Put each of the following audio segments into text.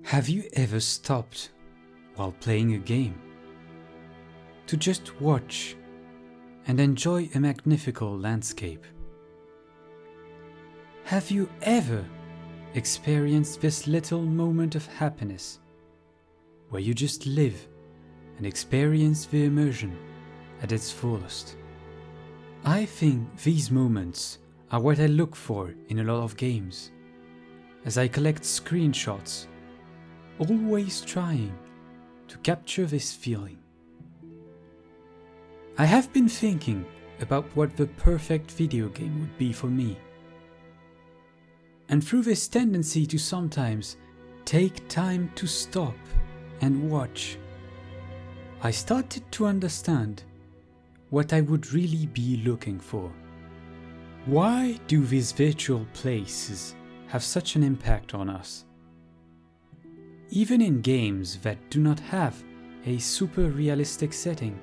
Have you ever stopped while playing a game to just watch and enjoy a magnificent landscape? Have you ever experienced this little moment of happiness where you just live and experience the immersion at its fullest? I think these moments are what I look for in a lot of games, as I collect screenshots, always trying to capture this feeling. I have been thinking about what the perfect video game would be for me. And through this tendency to sometimes take time to stop and watch, I started to understand what I would really be looking for. Why do these virtual places have such an impact on us? Even in games that do not have a super realistic setting,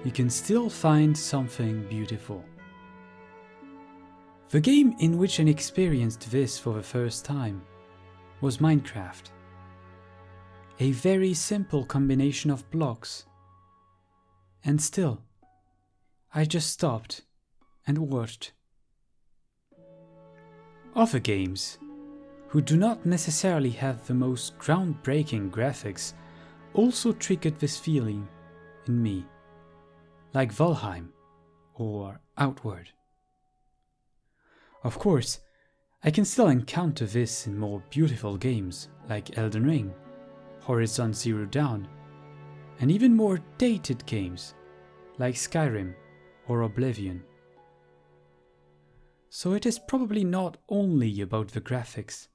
you can still find something beautiful. The game in which I experienced this for the first time was Minecraft. A very simple combination of blocks. And still, I just stopped and watched. Other games, who do not necessarily have the most groundbreaking graphics, also triggered this feeling in me, like Valheim or Outward. Of course, I can still encounter this in more beautiful games like Elden Ring, Horizon Zero Dawn, and even more dated games like Skyrim or Oblivion. So it is probably not only about the graphics.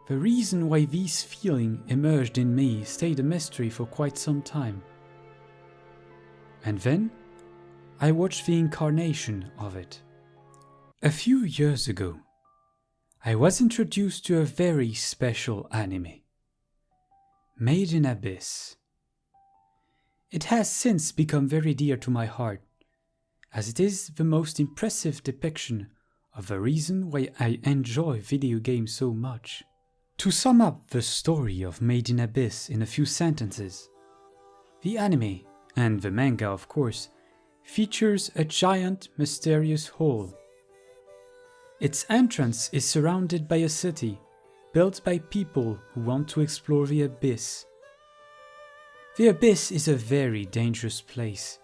The reason why this feeling emerged in me stayed a mystery for quite some time. And then, I watched the incarnation of it. A few years ago, I was introduced to a very special anime, Made in Abyss. It has since become very dear to my heart, as it is the most impressive depiction of the reason why I enjoy video games so much. To sum up the story of Made in Abyss in a few sentences, the anime, and the manga of course, features a giant mysterious hole. Its entrance is surrounded by a city built by people who want to explore the abyss. The abyss is a very dangerous place,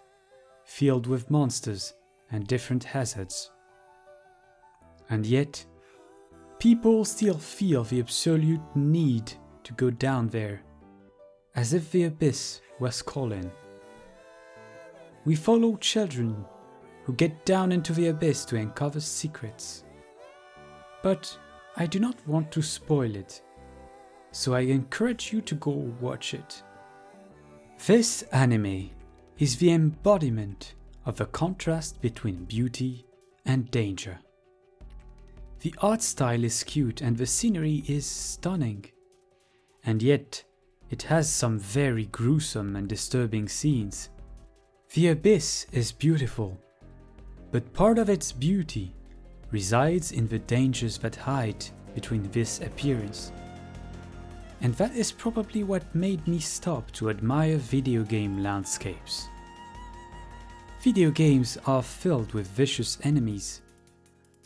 filled with monsters and different hazards. And yet, people still feel the absolute need to go down there, as if the abyss was calling. We follow children who get down into the abyss to uncover secrets. But I do not want to spoil it, so I encourage you to go watch it. This anime is the embodiment of the contrast between beauty and danger. The art style is cute and the scenery is stunning, and yet it has some very gruesome and disturbing scenes. The abyss is beautiful, but part of its beauty resides in the dangers that hide between this appearance. And that is probably what made me stop to admire video game landscapes. Video games are filled with vicious enemies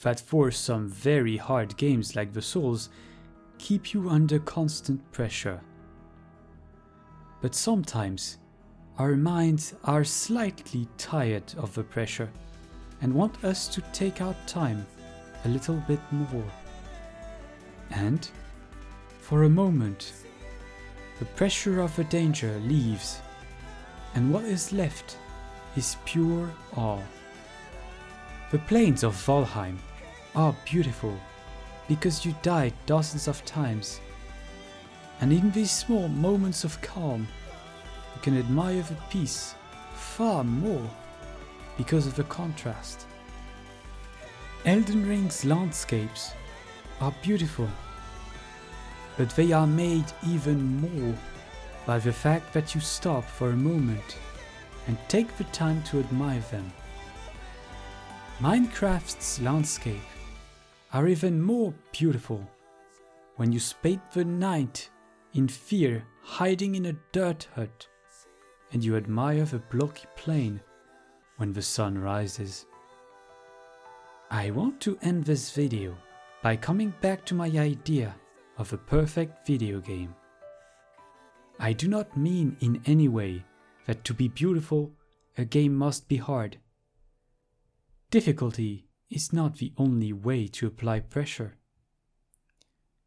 that, for some very hard games like the Souls, keep you under constant pressure. But sometimes our minds are slightly tired of the pressure and want us to take our time a little bit more. And, for a moment, the pressure of the danger leaves, and what is left is pure awe. The plains of Valheim are beautiful because you died dozens of times, and in these small moments of calm, you can admire the peace far more because of the contrast. Elden Ring's landscapes are beautiful, but they are made even more by the fact that you stop for a moment and take the time to admire them. Minecraft's landscape are even more beautiful when you spend the night in fear hiding in a dirt hut, and you admire the blocky plain when the sun rises. I want to end this video by coming back to my idea of a perfect video game. I do not mean in any way that to be beautiful, a game must be hard. Difficulty is not the only way to apply pressure.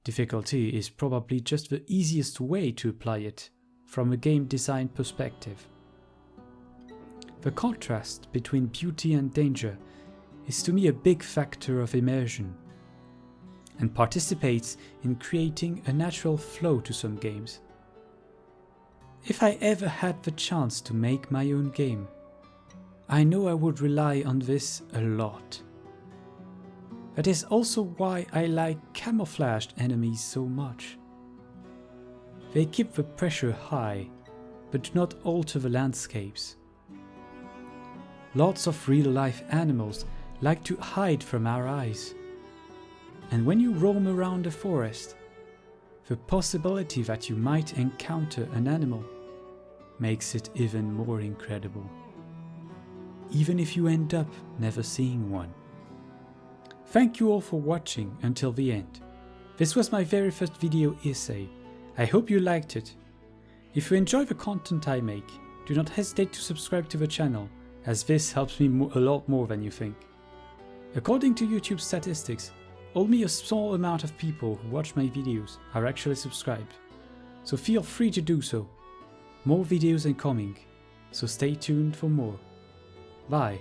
Difficulty is probably just the easiest way to apply it from a game design perspective. The contrast between beauty and danger is to me a big factor of immersion, and participates in creating a natural flow to some games. If I ever had the chance to make my own game, I know I would rely on this a lot. That is also why I like camouflaged enemies so much. They keep the pressure high, but do not alter the landscapes. Lots of real-life animals like to hide from our eyes. And when you roam around the forest, the possibility that you might encounter an animal makes it even more incredible, even if you end up never seeing one. Thank you all for watching until the end. This was my very first video essay. I hope you liked it. If you enjoy the content I make, do not hesitate to subscribe to the channel, as this helps me a lot more than you think. According to YouTube statistics, only a small amount of people who watch my videos are actually subscribed, so feel free to do so. More videos are coming, so stay tuned for more. Bye.